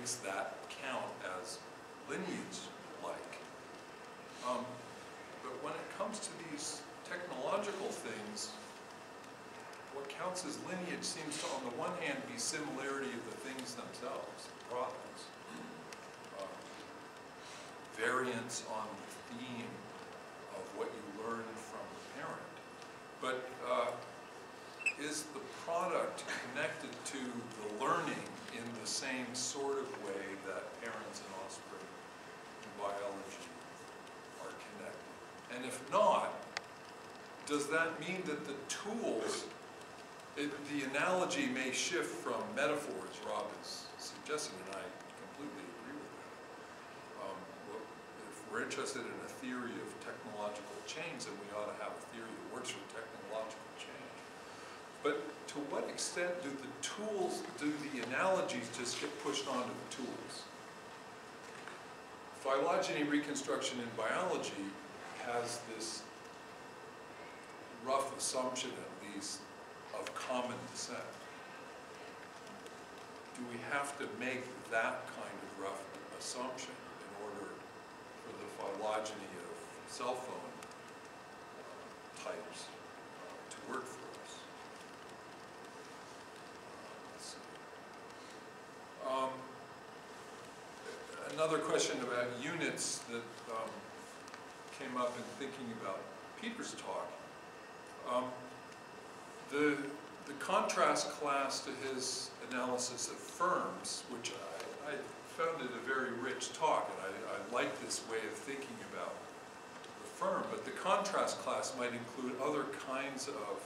makes that count as lineage-like. But when it comes to these technological things, what counts as lineage seems to, on the one hand, be similarity of the things themselves, products, variance on the theme of what you learn from the parent. But is the product connected to the learning in the same sort of way that parents and offspring in biology are connected? And if not, does that mean that the tools, the analogy may shift from metaphors, Rob is suggesting, and I completely agree with that. If we're interested in a theory of technological change, then we ought to have a theory that works for technological change. But to what extent do the tools, do the analogies just get pushed onto the tools? Phylogeny reconstruction in biology has this rough assumption, at least, of common descent. Do we have to make that kind of rough assumption in order for the phylogeny of cell phone types to work for us? Let's see. Another question about units that came up in thinking about Peter's talk. The contrast class to his analysis of firms, which I found it a very rich talk, and I like this way of thinking about the firm, but the contrast class might include other kinds of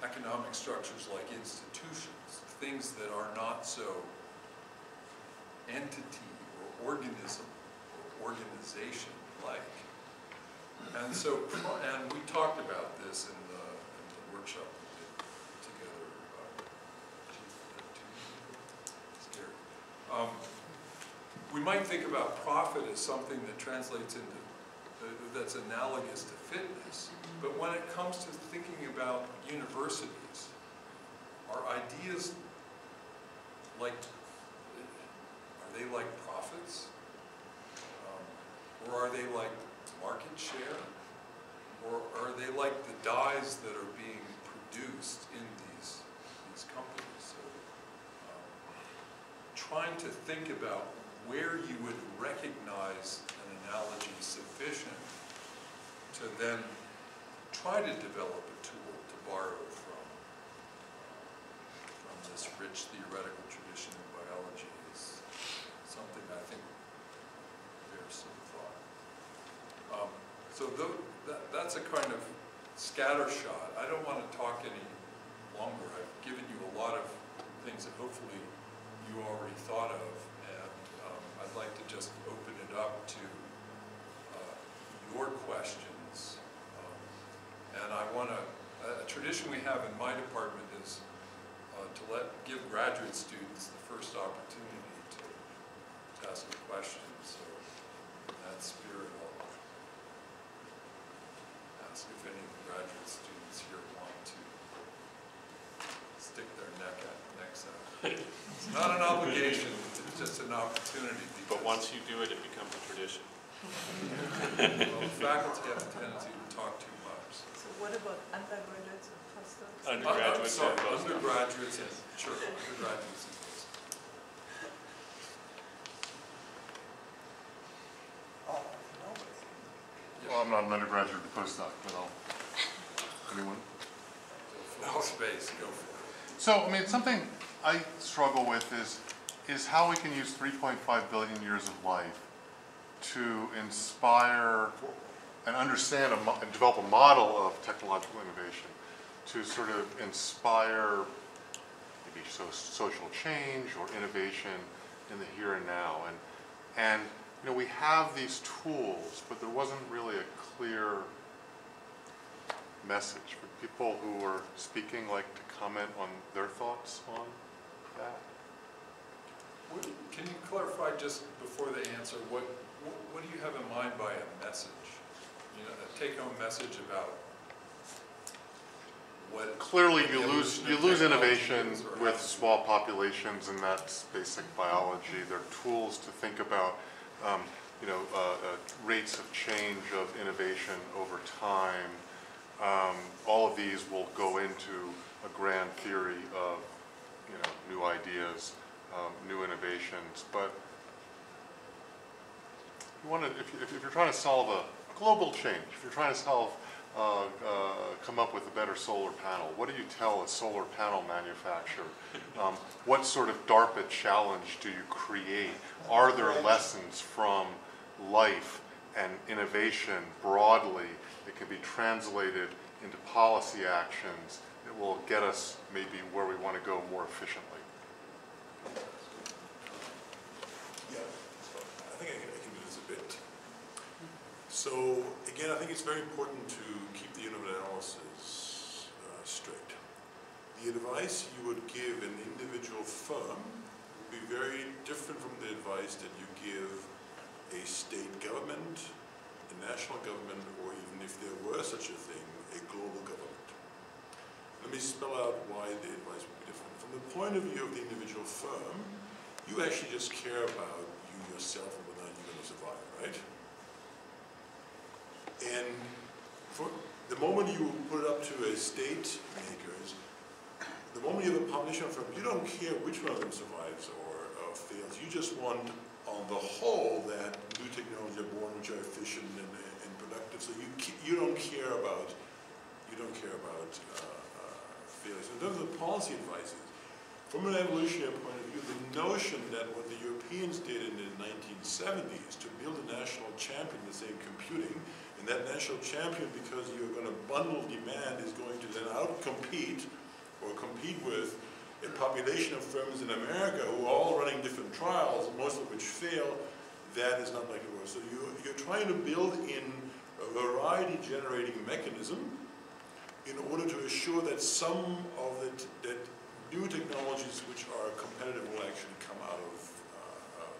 economic structures like institutions, things that are not so entity or organism or organization-like. And so, and we talked about this in the workshop we did together. We might think about profit as something that translates into, that's analogous to fitness. But when it comes to thinking about universities, are ideas like, are they like profits? Or are they like market share? Or are they like the dyes that are being produced in these companies? So, trying to think about where you would recognize an analogy sufficient to then try to develop a tool to borrow from this rich theoretical tradition of biology is something I think bears some thought. So that's a kind of scattershot. I don't want to talk any longer. I've given you a lot of things that hopefully you already thought of, and I'd like to just open it up to your questions. And I want to, a tradition we have in my department is to give graduate students the first opportunity to ask a question. So in that spirit, I'll ask if any of the graduate students here want to stick their necks out. It's not an obligation, it's just an opportunity. But once you do it, it becomes a tradition. Well, the faculty have a tendency to talk too much. So what about undergraduates and postdocs? Undergraduates and postdocs. Undergraduates and, sure, undergraduates and postdocs. Well, I'm not an undergraduate or postdoc, but anyone? No space, go for it. So, I mean, something I struggle with is how we can use 3.5 billion years of life to inspire and understand and develop a model of technological innovation to sort of inspire maybe social change or innovation in the here and now. And you know, we have these tools, but there wasn't really a clear message. For people who are speaking, like to comment on their thoughts on that? Can you clarify just before they answer, what do you have in mind by a message? You know, a take-home message about what. Clearly, what you the lose evolution of innovation technology is or with has to be. small populations, and that's basic biology. There are tools to think about, rates of change of innovation over time. All of these will go into a grand theory of, new ideas, new innovations. But you want to, if you're trying to solve a global change, if you're trying to come up with a better solar panel, what do you tell a solar panel manufacturer? What sort of DARPA challenge do you create? Are there lessons from life and innovation broadly that can be translated into policy actions that will get us maybe where we want to go more efficiently? Yeah, I think I can do this a bit. So again, I think it's very important to keep the unit of analysis straight. The advice you would give an individual firm would be very different from the advice that you give a state government, a national government, or even if there were such a thing, a global government. Let me spell out why the advice would be different. From the point of view of the individual firm, you actually just care about you yourself and whether you're going to survive, right? And for the moment you put it up to a state makers, the moment you have a publisher firm, you don't care which one of them survives or fails. You just want, on the whole, that new technologies are born which are efficient and productive. So you don't care about failures. In terms of policy advices, from an evolutionary point of view, the notion that what the Europeans did in the 1970s to build a national champion, the same computing, and that national champion, because you're going to bundle demand, is going to then outcompete or compete with a population of firms in America who are all running different trials, most of which fail, that is not like it was. So you're trying to build in a variety-generating mechanism in order to assure that some of that new technologies which are competitive will actually come out of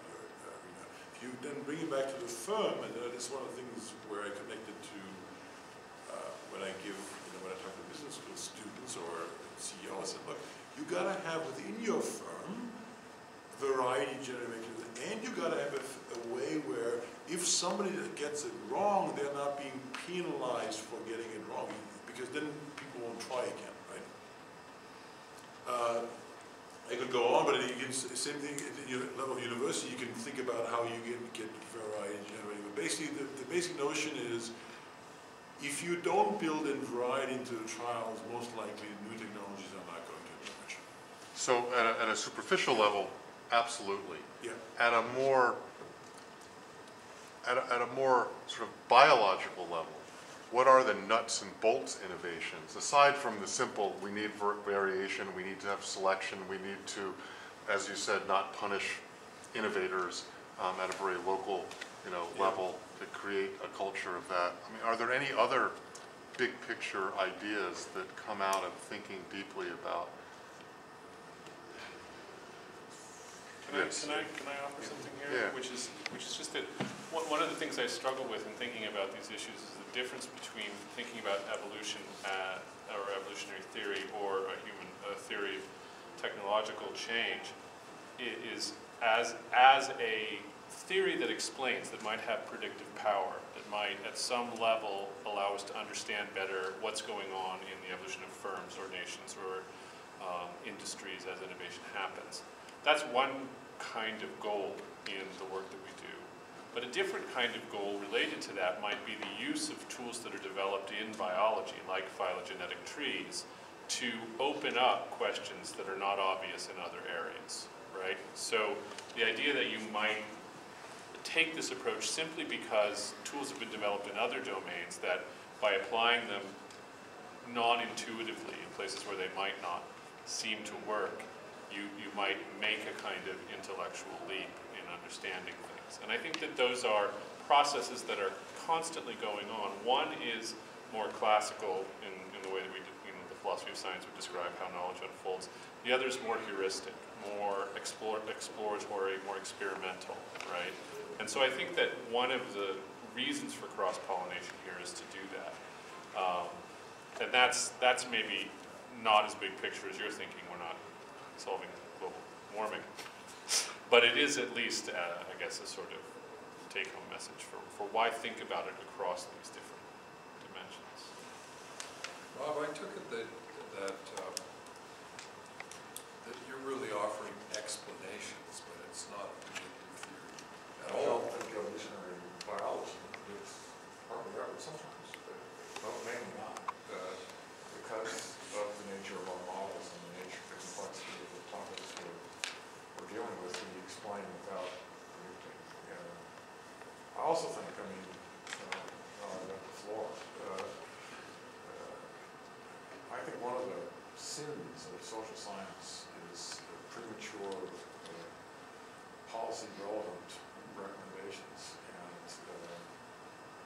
your arena. If you then bring it back to the firm, and that is one of the things where I connected to when I talk to business school students or CEOs, I said, look, you got to have within your firm variety generated, and you got to have a way where if somebody that gets it wrong, they're not being penalized for getting it wrong, because then people won't try again, right? I could go on, but same thing at the level of university, you can think about how you get variety generating. But basically, the basic notion is, if you don't build in variety into the trials, most likely new technologies are not going to emerge. So at a superficial level, absolutely. Yeah. At a more sort of biological level, what are the nuts and bolts innovations? Aside from the simple, we need variation, we need to have selection, we need to, as you said, not punish innovators at a very local, level to create a culture of that. I mean, are there any other big picture ideas that come out of thinking deeply about? Can I offer something here? Yeah. Which is just that one of the things I struggle with in thinking about these issues is the difference between thinking about evolution or evolutionary theory or a human theory of technological change is as a theory that explains, that might have predictive power, that might at some level allow us to understand better what's going on in the evolution of firms or nations or industries as innovation happens. That's one kind of goal in the work that we do. But a different kind of goal related to that might be the use of tools that are developed in biology, like phylogenetic trees, to open up questions that are not obvious in other areas, right? So the idea that you might take this approach simply because tools have been developed in other domains, that by applying them non-intuitively in places where they might not seem to work, you might make a kind of intellectual leap in understanding things. And I think that those are processes that are constantly going on. One is more classical in the way that the philosophy of science would describe how knowledge unfolds. The other is more heuristic, more exploratory, more experimental, right? And so I think that one of the reasons for cross-pollination here is to do that. And that's maybe not as big picture as you're thinking. We're not solving global warming. But it is at least, I guess, a sort of take-home message for why think about it across these different dimensions. Bob, I took it that you're really offering explanations, but it's not a predictive theory at I all. don't think evolutionary biology is partly right sometimes, but mainly not. Because of the nature of our models and the nature of the complexity of the topics we're dealing with, we explain without predicting. I also think, I mean, I've got the floor. I think one of the sins of social science is premature policy relevant recommendations, and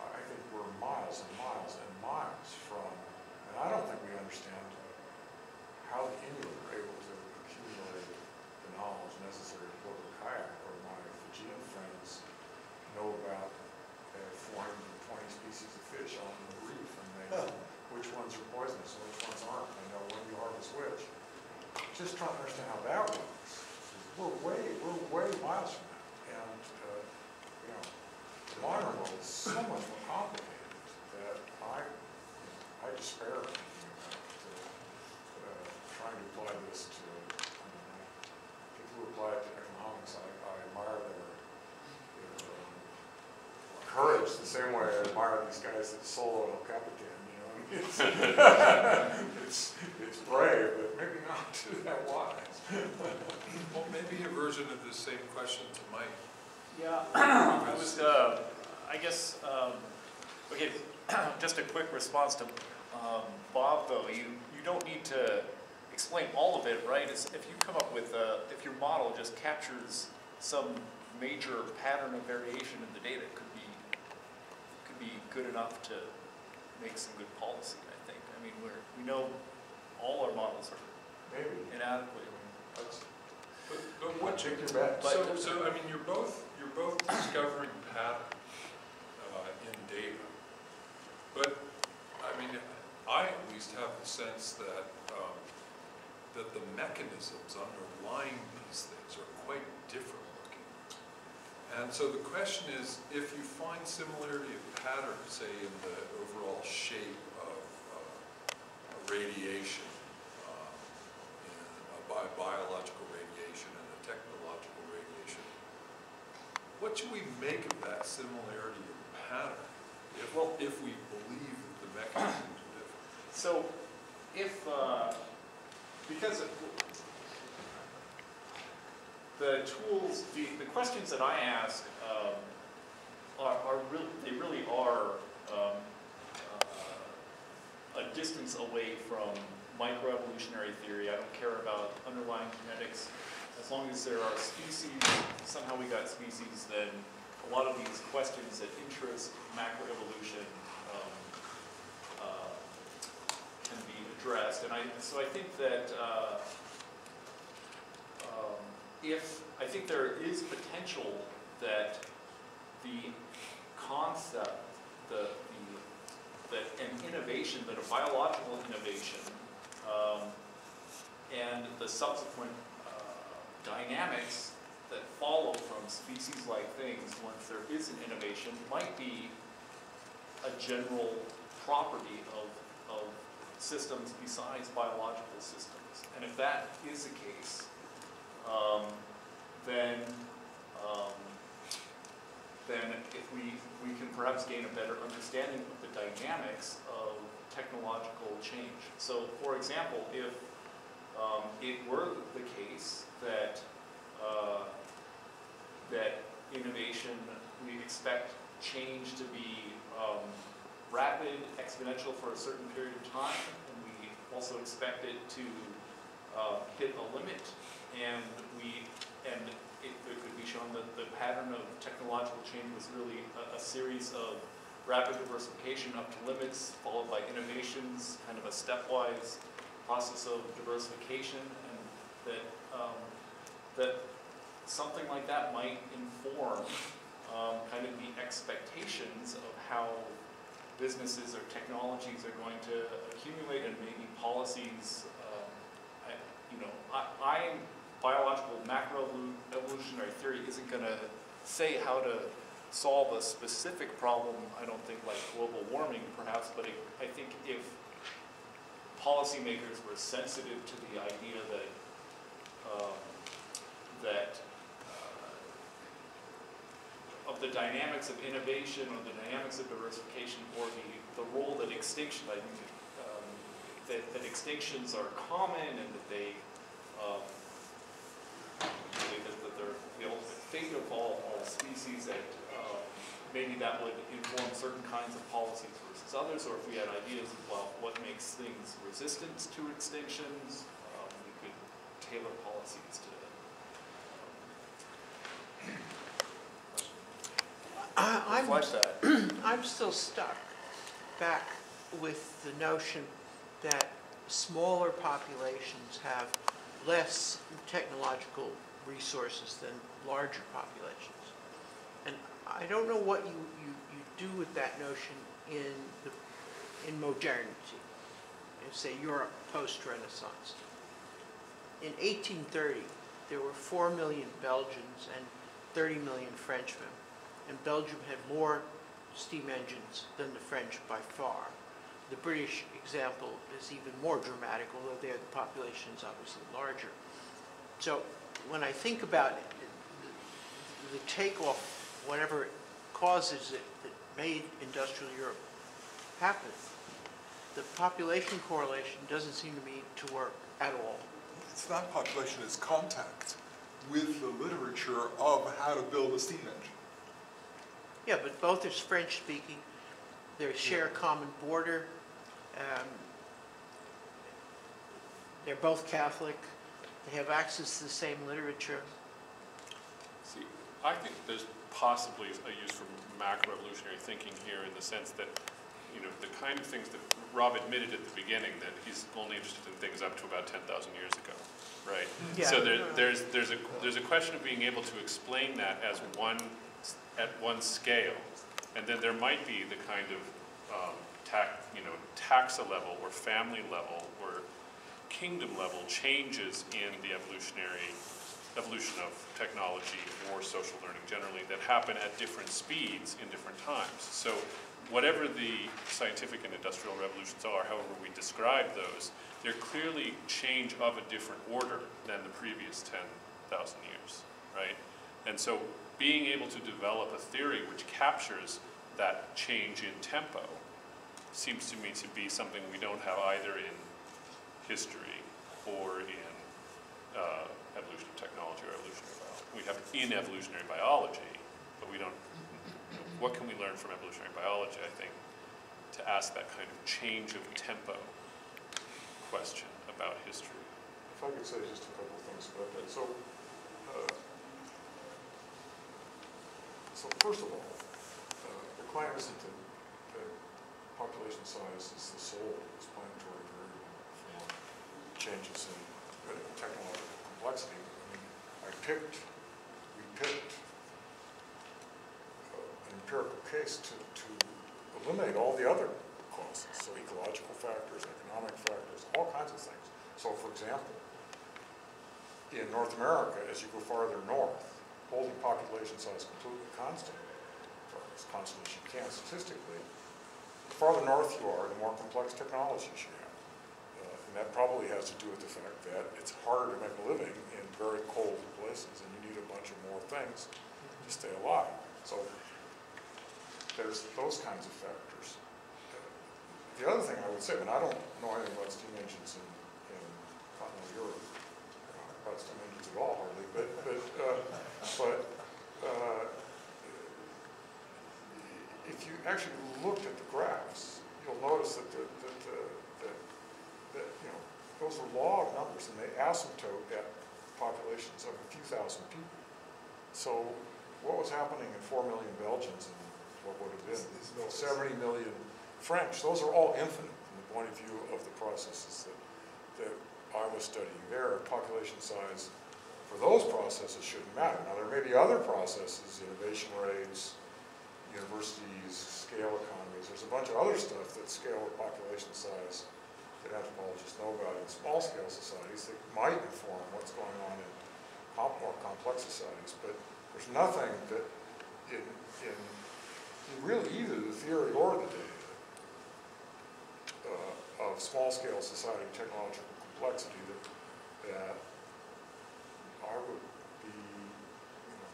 I think we're miles and miles and miles from, and I don't think we understand how the Inuit are able to accumulate the knowledge necessary to build a kayak, or my Fijian friends know about 420 species of fish on the reef, and they know which ones are poisonous and which ones aren't. They know when you harvest which. Just trying to understand how that works. We're way miles from that. And, you know, the modern world is so much more complicated that I despair thinking about trying to apply this to, people who apply it to economics. I admire their courage the same way I admire these guys that solo El Capitan, you know. It's brave, but maybe not that wise. Well, maybe a version of the same question to Mike. Yeah, I was, I guess, okay, just a quick response to Bob, though. You don't need to explain all of it, right? It's, if you come up with, if your model just captures some major pattern of variation in the data, it could be good enough to make some good policy, I think. I mean, we know all our models are Maybe. inadequate. But what Take your bet. so I mean, you're both discovering pattern in data, but I mean, I at least have the sense that that the mechanisms underlying these things are quite different looking. And so the question is, if you find similarity of pattern, say in the overall shape of radiation, biological radiation and a technological radiation, what should we make of that similarity of pattern if we believe that the mechanisms are different? So, if, because the tools, the questions that I ask are really, they really are a distance away from microevolutionary theory. I don't care about underlying genetics. As long as there are species, somehow we got species, then a lot of these questions that interest macroevolution can be addressed. And so I think that I think there is potential that the concept, that an innovation, that a biological innovation, and the subsequent dynamics that follow from species-like things once there is an innovation might be a general property of systems besides biological systems. And if that is the case, then if we can perhaps gain a better understanding of the dynamics of technological change. So, for example, if it were the case that that innovation, we expect change to be rapid, exponential for a certain period of time, and we also expect it to hit a limit, and it could be shown that the pattern of technological change was really a series of rapid diversification up to limits, followed by innovations, kind of a stepwise process of diversification, and that something like that might inform kind of the expectations of how businesses or technologies are going to accumulate, and maybe policies. Biological macroevolutionary theory isn't going to say how to solve a specific problem. I don't think like global warming, perhaps, but I think if policymakers were sensitive to the idea that of the dynamics of innovation, or the dynamics of diversification, or the role that extinction, I think, that extinctions are common, and that they that they're the ultimate fate of all species, that maybe that would inform certain kinds of policies versus others, or if we had ideas of, well, what makes things resistant to extinctions, we could tailor policies to reflect that. I'm still stuck back with the notion that smaller populations have less technological resources than larger populations. And I don't know what you do with that notion in modernity, say Europe post-Renaissance. In 1830, there were 4 million Belgians and 30 million Frenchmen, and Belgium had more steam engines than the French by far. The British example is even more dramatic, although there the population is obviously larger. So when I think about it, the takeoff, whatever causes it that made industrial Europe happen, the population correlation doesn't seem to me to work at all. It's not population, it's contact with the literature of how to build a steam engine. Yeah, but both are French speaking, they share a common border, they're both Catholic, they have access to the same literature. See, I think there's possibly a use for macroevolutionary thinking here, in the sense that, the kind of things that Rob admitted at the beginning, that he's only interested in things up to about 10,000 years ago, right? Yeah, So there's a question of being able to explain that as at one scale, and then there might be the kind of taxa level or family level or kingdom level changes in the evolution of technology or social learning generally that happen at different speeds in different times. So whatever the scientific and industrial revolutions are, however we describe those, they're clearly change of a different order than the previous 10,000 years, right? And so being able to develop a theory which captures that change in tempo seems to me to be something we don't have either in history or in evolution of technology or evolutionary biology. We have in evolutionary biology, but we don't. What can we learn from evolutionary biology, I think, to ask that kind of change of tempo question about history? If I could say just a couple of things about that. So first of all, the claim isn't that population size is the sole explanatory variable for changes in technological complexity. I mean, we picked an empirical case to eliminate all the other causes, so ecological factors, economic factors, all kinds of things. So for example, in North America, as you go farther north, holding population size completely constant, or as constant as you can statistically, the farther north you are, the more complex technologies you have. And that probably has to do with the fact that it's harder to make a living in very cold places, and you need a bunch of more things to stay alive. So there's those kinds of factors. The other thing I would say, and I don't know anything about steam engines in continental Europe, about steam engines at all hardly, but if you actually looked at the graphs, you'll notice that those are log numbers, and they asymptote at populations of a few thousand people. So what was happening in 4 million Belgians and what would have been 70 million French, those are all infinite from the point of view of the processes that I was studying there. Population size for those processes shouldn't matter. Now there may be other processes, innovation rates, universities, scale economies. There's a bunch of other stuff that scale with population size that anthropologists know about in small scale societies that might inform what's going on in more complex societies. But there's nothing that in really either the theory or the data of small scale society technological complexity that I would be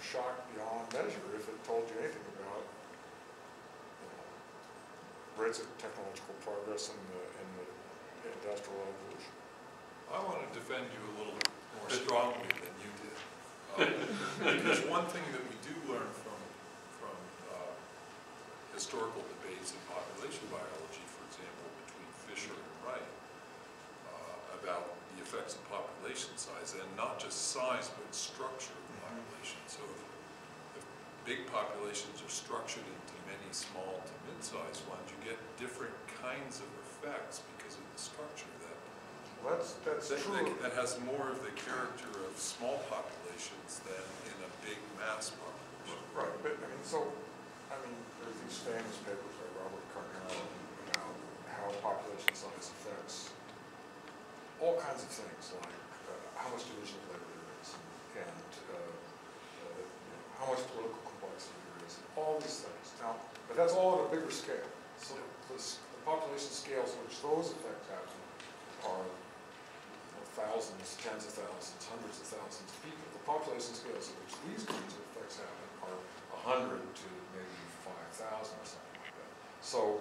shocked beyond measure if it told you anything about rates of technological progress in the industrial evolution. I want to defend you a little more strongly than you did. Because one thing that we do learn from historical debates in population biology, for example, between Fisher and Wright, about the effects of population size, and not just size, but structure of the population. So if big populations are structured into many small to mid-sized ones, you get different kinds of effects because of the structure That's true. that has more of the character of small populations than in a big mass population. Right, but there's these famous papers by Robert Carnell about how population size affects all kinds of things, like how much division of labor there is, and how much political complexity there is, all these things. Now, but that's all at a bigger scale. So the population scales in which those effects happen are thousands, tens of thousands, hundreds of thousands of people. The population scales in which these kinds of effects happen are 100 to maybe 5,000 or something like that. So,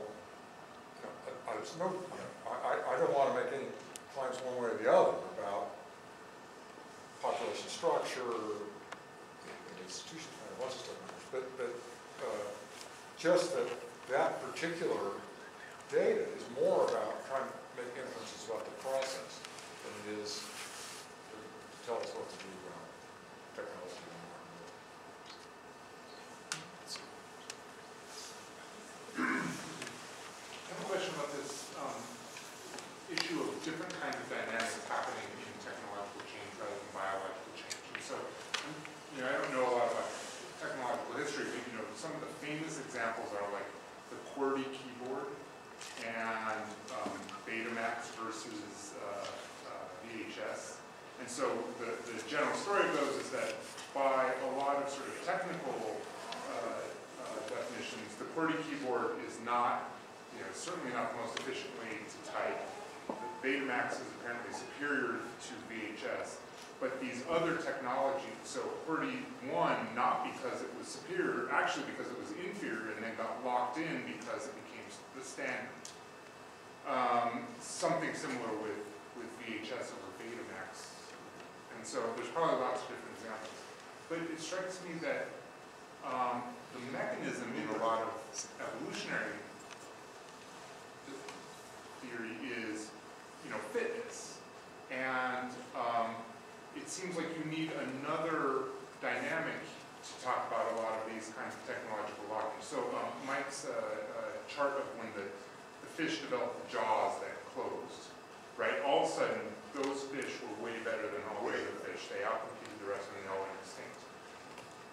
I don't want to make any claims one way or the other about population structure, institution, kind of bunch of stuff, but just that particular data is more about trying to make inferences about the process than it is to tell us what to do about technology and market. I have a question about this issue of different kinds of dynamics happening in technological change rather than biological change. And so, I don't know a lot about technological history, but some of the famous examples are like the QWERTY keyboard and Betamax versus VHS. And so the general story goes is that by a lot of sort of technical definitions, the QWERTY keyboard is not, certainly not the most efficient way to type. The Betamax is apparently superior to VHS. But these other technologies, so QWERTY won not because it was superior, actually because it was inferior and then got locked in because it became the standard. Something similar with VHS over Betamax. And so there's probably lots of different examples. But it strikes me that the mechanism in a lot of evolutionary theory is, fitness. And it seems like you need another dynamic to talk about a lot of these kinds of technological lockings. So Mike's chart of when the fish developed the jaws that closed, right? All of a sudden, those fish were way better than all the other fish. They outcompeted the rest of them, and they all went extinct.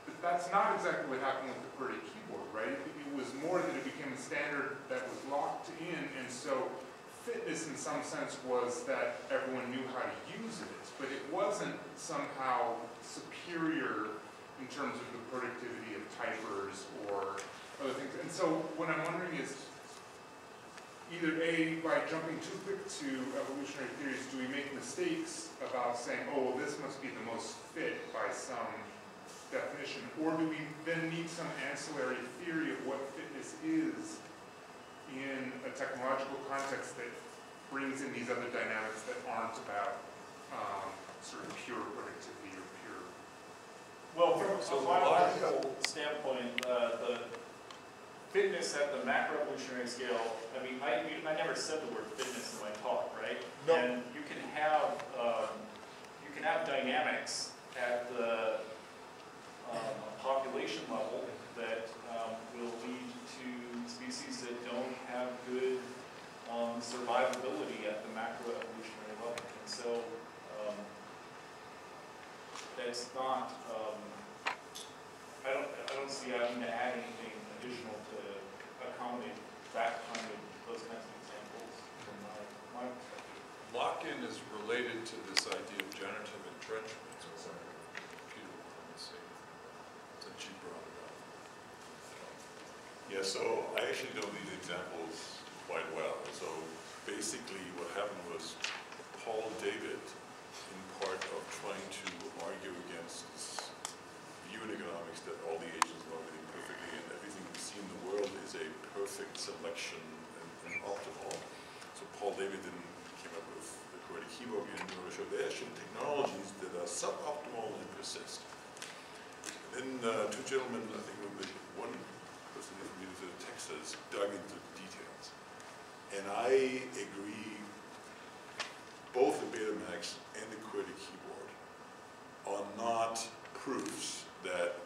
But that's not exactly what happened with the QWERTY keyboard, right? It was more that it became a standard that was locked in, and so fitness in some sense was that everyone knew how to use it, but it wasn't somehow superior in terms of the productivity of typers or other things. And so what I'm wondering is, either A, by jumping too quick to evolutionary theories, do we make mistakes about saying, oh, well, this must be the most fit by some definition, or do we then need some ancillary theory of what fitness is in a technological context that brings in these other dynamics that aren't about sort of pure productivity or pure... Well, from a biological standpoint, the fitness at the macroevolutionary scale, I never said the word fitness in my talk, right? No. And you can have dynamics at the population level that will lead to species that don't have good survivability at the macroevolutionary level. And so that's not, I don't see having to add anything additional to accommodate that kind of, those kinds of examples from my perspective. Lock-in is related to this idea of generative entrenchment. So Peter will say, since you brought it up. Yeah, so I actually know these examples quite well. So basically what happened was Paul David, in part of trying to argue against this view in economics that all the agents know everything perfectly and everything we see in the world is a perfect selection and optimal. So Paul David then came up with the QWERTY keyboard and in order to show there are actually technologies that are suboptimal and persist. And then two gentlemen, I think one person from the University of Texas, dug into the details. And I agree, both the Betamax and the QWERTY keyboard are not proofs that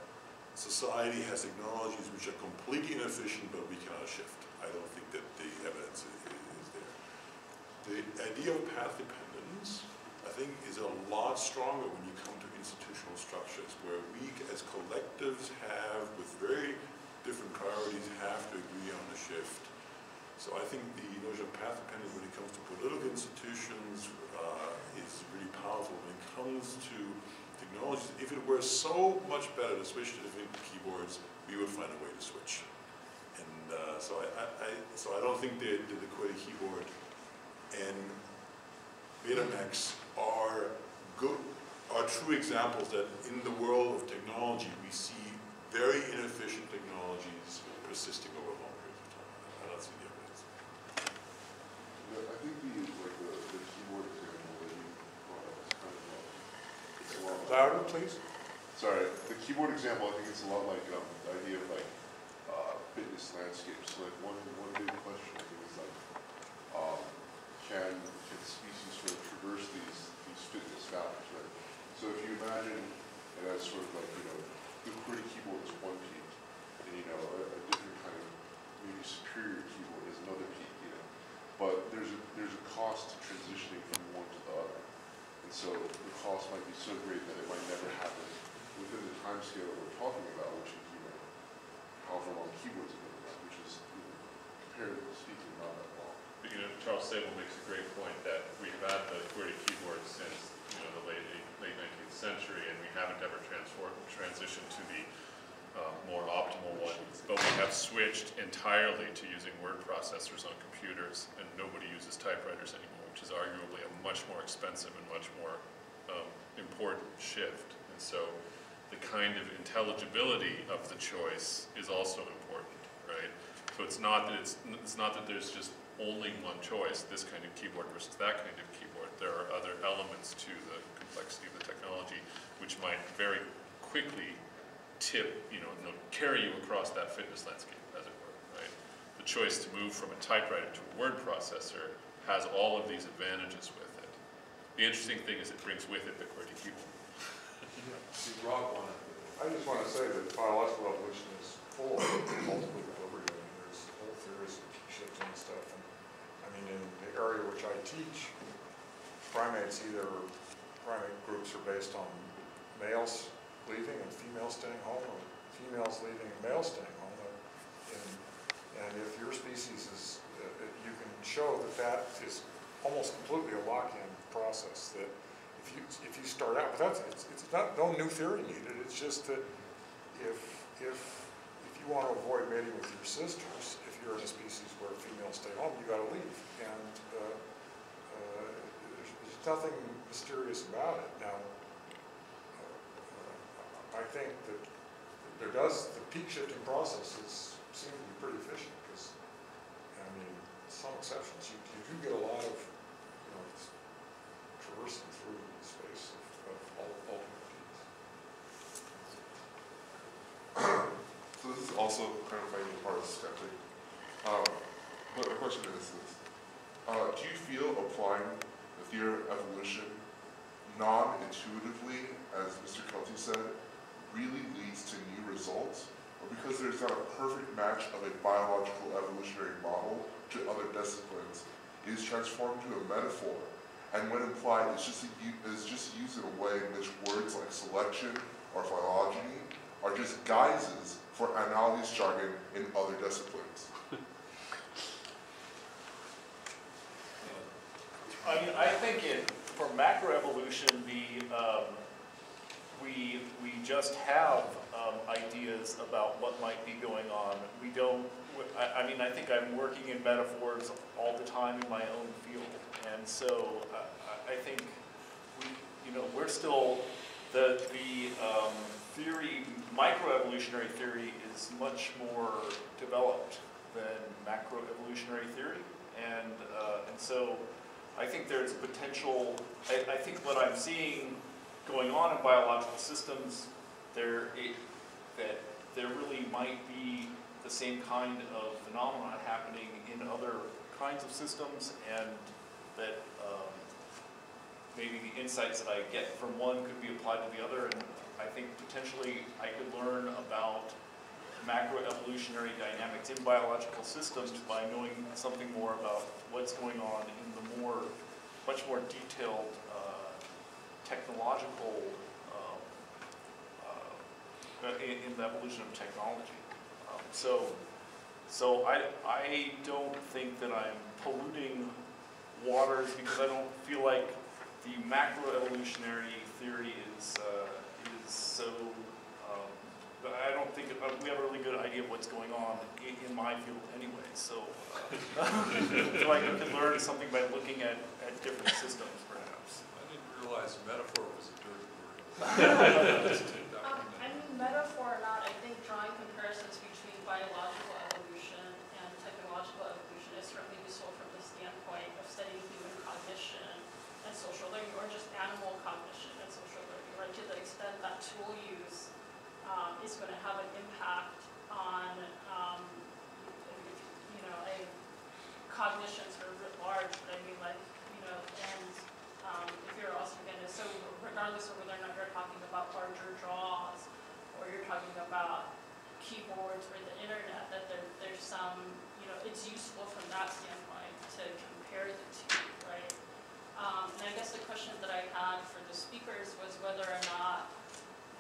society has technologies which are completely inefficient but we cannot shift. I don't think that the evidence is there. The idea of path dependence, I think, is a lot stronger when you come to institutional structures where we as collectives have, with very different priorities, have to agree on a shift. So I think the notion of path dependence when it comes to political institutions is really powerful. When it comes to technologies, if it were so much better to switch to different keyboards, we would find a way to switch. And so I don't think the QWERTY keyboard and Betamax are true examples that in the world of technology we see very inefficient technologies persisting over long periods of time. I don't see the evidence. Yeah, I think the keyboard example that you brought up is kind of it's a lot like, Louder, please. sorry, the keyboard example, I think it's a lot like the idea of like fitness landscapes. So like one big question I think is like can species sort of traverse these fitness values, right? So if you imagine, and that's sort of like, the QWERTY keyboard is one peak, and a different kind of maybe superior keyboard is another peak, But there's a cost to transitioning from one to the other. And so the cost might be so great that it might never happen within the time scale that we're talking about, which is, however long keyboards have been around, which is, comparatively speaking, not that long. But, Charles Sable makes a great point that we've had the QWERTY keyboard since the late 19th century, and we haven't ever transitioned to the more optimal one. But we have switched entirely to using word processors on computers, and nobody uses typewriters anymore, which is arguably a much more expensive and much more important shift. And so the kind of intelligibility of the choice is also important, right? So it's not that there's just only one choice, this kind of keyboard versus that kind of keyboard. There are other elements to the complexity of the technology which might very quickly carry you across that fitness landscape, as it were, right? The choice to move from a typewriter to a word processor has all of these advantages with it. The interesting thing is it brings with it the QWERTY keyboard. I just want to say that biological evolution is full of multiple equilibria. There's whole theories of peak shifting and stuff. And in the area which I teach, primate groups are based on males leaving and females staying home, or females leaving and males staying home. And if your species is, you can show that is almost completely a lock-in process. That if you start out, but it's not no new theory needed. It's just that if you want to avoid mating with your sisters, if you're in a species where females stay home, you got to leave. And there's nothing mysterious about it. Now, I think that the peak shifting processes seem to be pretty efficient because, some exceptions, you do get a lot of, traversing through the space of ultimate peaks. So this is also kind of finding part of skeptic. But the question is this. Do you feel applying the theory of evolution non-intuitively, as Mr. Kelty said, really leads to new results? Or because there's not a perfect match of a biological evolutionary model to other disciplines, it is transformed to a metaphor, and when implied, it's just used in a way in which words like selection or phylogeny are just guises for analogous jargon in other disciplines. I mean, I think for macroevolution, we just have ideas about what might be going on. We don't. I mean, I think I'm working in metaphors all the time in my own field, and so I think we're still the theory, microevolutionary theory, is much more developed than macroevolutionary theory, and so I think there's potential. I think what I'm seeing going on in biological systems, that there really might be the same kind of phenomenon happening in other kinds of systems, and that maybe the insights that I get from one could be applied to the other, and I think potentially I could learn about macroevolutionary dynamics in biological systems by knowing something more about what's going on in the much more detailed technological, in the evolution of technology. So I don't think that I'm polluting waters, because I don't feel like the macroevolutionary theory is so. I don't think we have a really good idea of what's going on in my field anyway. So I feel like we can learn something by looking at different systems, perhaps. I didn't realize metaphor was a dirty word. I mean, metaphor or not, I think drawing comparisons between biological evolution and technological evolution is certainly useful from the standpoint of studying human cognition and social learning, or just animal cognition and social learning, right? To the extent that tool use is going to have an impact on, a cognition sort of writ large, but I mean, like, and if you're also going to, so regardless of whether or not you're talking about larger draws, or you're talking about keyboards or the internet, that there's some, it's useful from that standpoint to compare the two, right? And I guess the question that I had for the speakers was whether or not,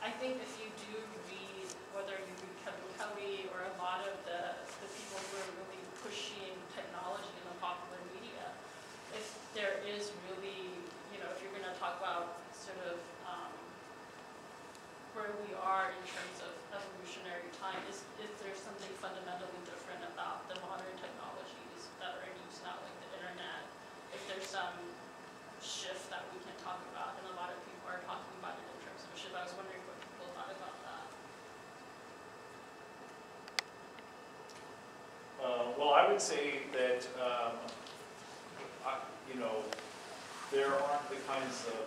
I think if you do read, whether you read Kevin Kelty or a lot of the people who are really pushing technology in the popular media, if there is really, if you're going to talk about sort of where we are in terms of evolutionary time, is there something fundamentally different about the modern technologies that are in use now, like the internet? If there's some shift that we can talk about, and a lot of people are talking about it in terms of a shift. I was wondering what people thought about that. Well, I would say that there aren't the kinds of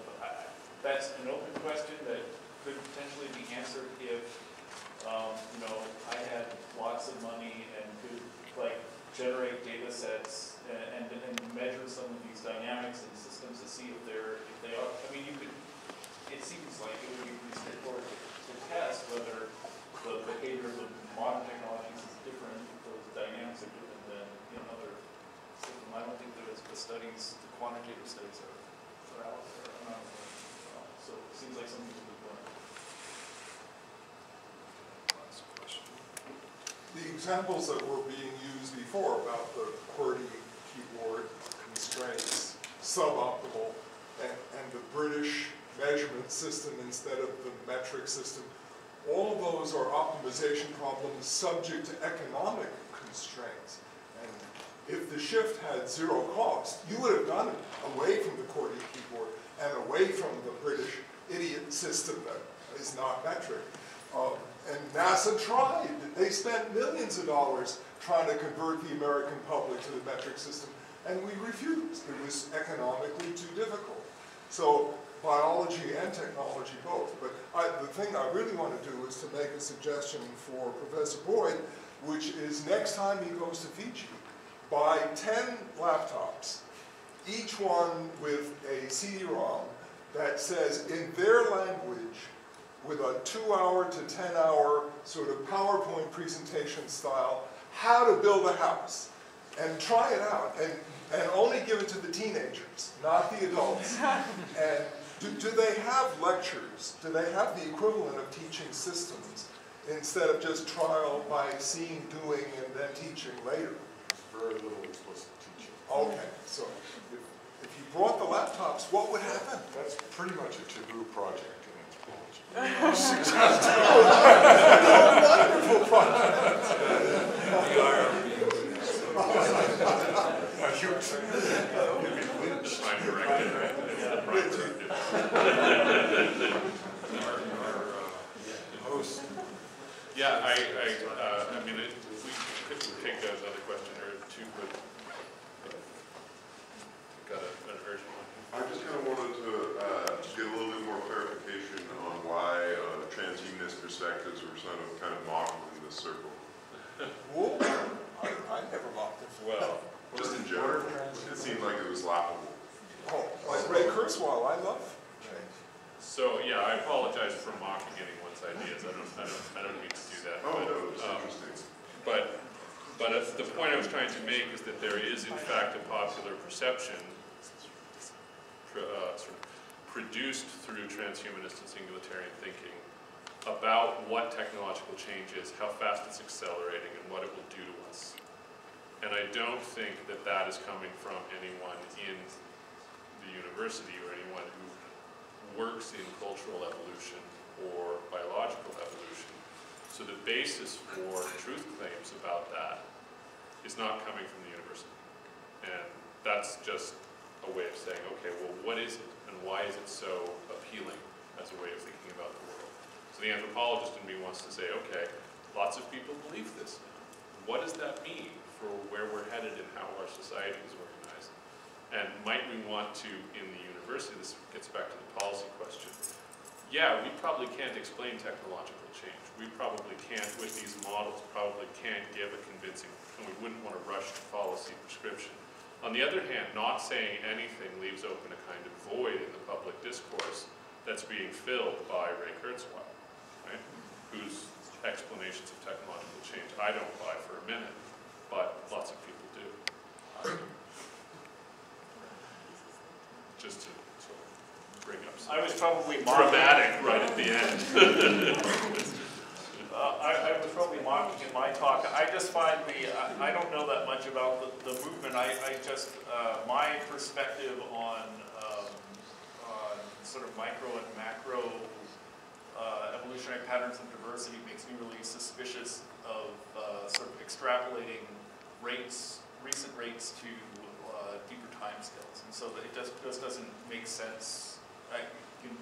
that's an open question that could potentially be answered if I had lots of money and could generate data sets and measure some of these dynamics in systems to see if they are. I mean, it seems like it would be pretty straightforward to test whether the behavior of the modern technologies is different, if those dynamics are different than in other systems. I don't think the studies, the quantitative studies are out there. So it seems like something to be learned. Last question. The examples that were being used before about the QWERTY keyboard constraints, suboptimal, and the British measurement system instead of the metric system, all of those are optimization problems subject to economic constraints. And if the shift had zero cost, you would have done it away from the QWERTY keyboard and away from the British idiot system that is not metric. And NASA tried. They spent millions of dollars trying to convert the American public to the metric system, and we refused. It was economically too difficult. So biology and technology both. But the thing I really want to do is to make a suggestion for Professor Boyd, which is next time he goes to Fiji, buy 10 laptops, each one with a CD-ROM that says in their language, with a 2-hour to 10-hour sort of PowerPoint presentation style, how to build a house, and try it out, and only give it to the teenagers, not the adults. And do they have lectures? Do they have the equivalent of teaching systems instead of just trial by seeing, doing, and then teaching later. Very little explicit teaching. Okay, so if you brought the laptops, what would happen? That's pretty much a taboo project in anthropology. Wonderful project. I'm directed, right? It's the prime directive. Host. Yeah, I mean, we could take another question or two, but got an urgent one. I just kind of wanted to get a little bit more clarification on why transhumanist perspectives were kind of mocked in this circle. Whoa, I never mocked it. Well, Just in general, it seemed like it was laughable. Oh, like Ray Kurzweil, I love. so yeah, I apologize for mocking anyone's ideas. I don't mean to do that. Oh, but, no, it's interesting. But the point I was trying to make is that there is in fact a popular perception sort of produced through transhumanist and singularitarian thinking about what technological change is, how fast it's accelerating, and what it will do to us. And I don't think that that is coming from anyone in the university or anyone who works in cultural evolution or biological evolution. So the basis for truth claims about that is not coming from the university. And that's just a way of saying, okay, well, what is it and why is it so appealing as a way of thinking about the world? So the anthropologist in me wants to say, okay, lots of people believe this now. What does that mean for where we're headed and how our society is organized? And might we want to, in the university, this gets back to the policy question, yeah, we probably can't explain technological change. We probably can't, with these models, probably can't give a convincing, and we wouldn't want to rush to policy prescription. On the other hand, not saying anything leaves open a kind of void in the public discourse that's being filled by Ray Kurzweil, right? Whose explanations of technological change I don't buy for a minute, but lots of people do. Just to sort of bring up some I was probably dramatic right at the end. I was probably mocking in my talk. I just find I don't know that much about the movement. I just, my perspective on sort of micro and macro evolutionary patterns of diversity makes me really suspicious of sort of extrapolating rates, recent rates to deeper timescales. And so that it just doesn't make sense.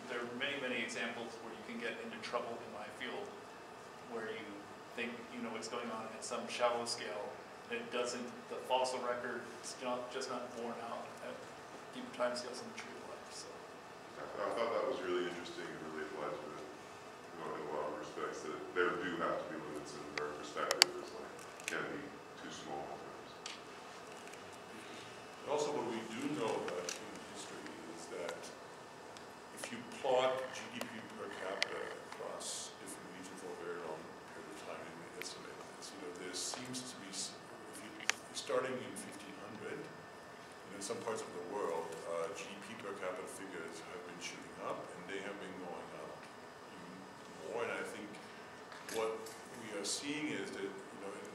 There are many examples where you can get into trouble in my field where you think you know what's going on at some shallow scale, and it doesn't, the fossil record is just not borne out at deeper timescales in the tree of life. So. I thought that was really interesting and really applied to it, in a lot of respects, that there do have to be limits in their perspective is like, can be too small at times. Also, what we do know about human history is that if you plot GDP per capita across different regions for a very long period of time, and we estimate this, there seems to be, starting in 1500, in some parts of the world, GDP per capita figures have been shooting up, and they have been going up even more. And I think what we are seeing is that, and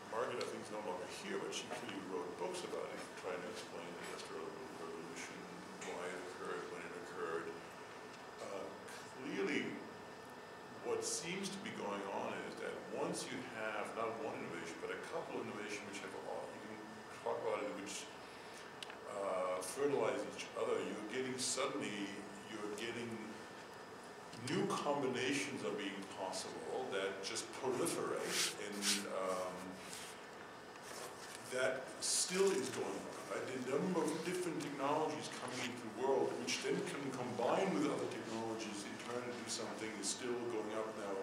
Margaret, I think, is no longer here, but she clearly wrote books about it, trying to explain the Industrial Revolution, why it occurred, when it occurred. Clearly, what seems to be going on is that once you have not one innovation, but a couple of innovations which have all, you can talk about it, which fertilize each other, suddenly you're getting new combinations are being possible that just proliferate, and that still is going on. Right? The number of different technologies coming into the world, which then can combine with other technologies in trying to do something, is still going up now.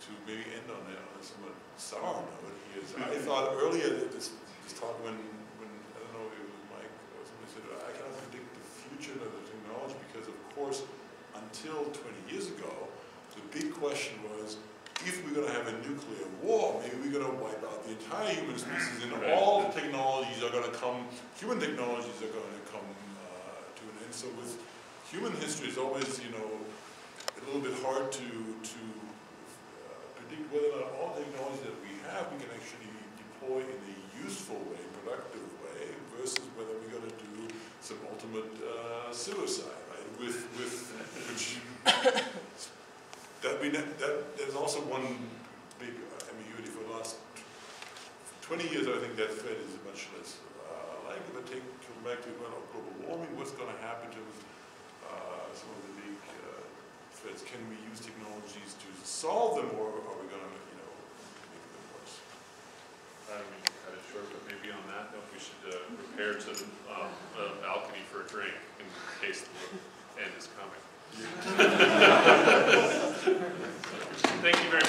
To maybe end on a somewhat sour note here, I thought earlier that this talk when I don't know if it was Mike or somebody said I cannot predict the future of the technology because of course until 20 years ago the big question was if we're going to have a nuclear war, maybe we're going to wipe out the entire human species and all the technologies are going to come, human technologies are going to come to an end. So with human history, it's always, a little bit hard to predict suicide, right? Which there's also one big ambiguity for the last 20 years. I think that threat is much less likely. But come back to global warming, what's going to happen to some of the big threats? Can we use technologies to solve them, or are we going to, make them worse? I don't mean to cut it short, but maybe on that note, we should prepare to a balcony for a drink in case the end is coming. Thank you very much.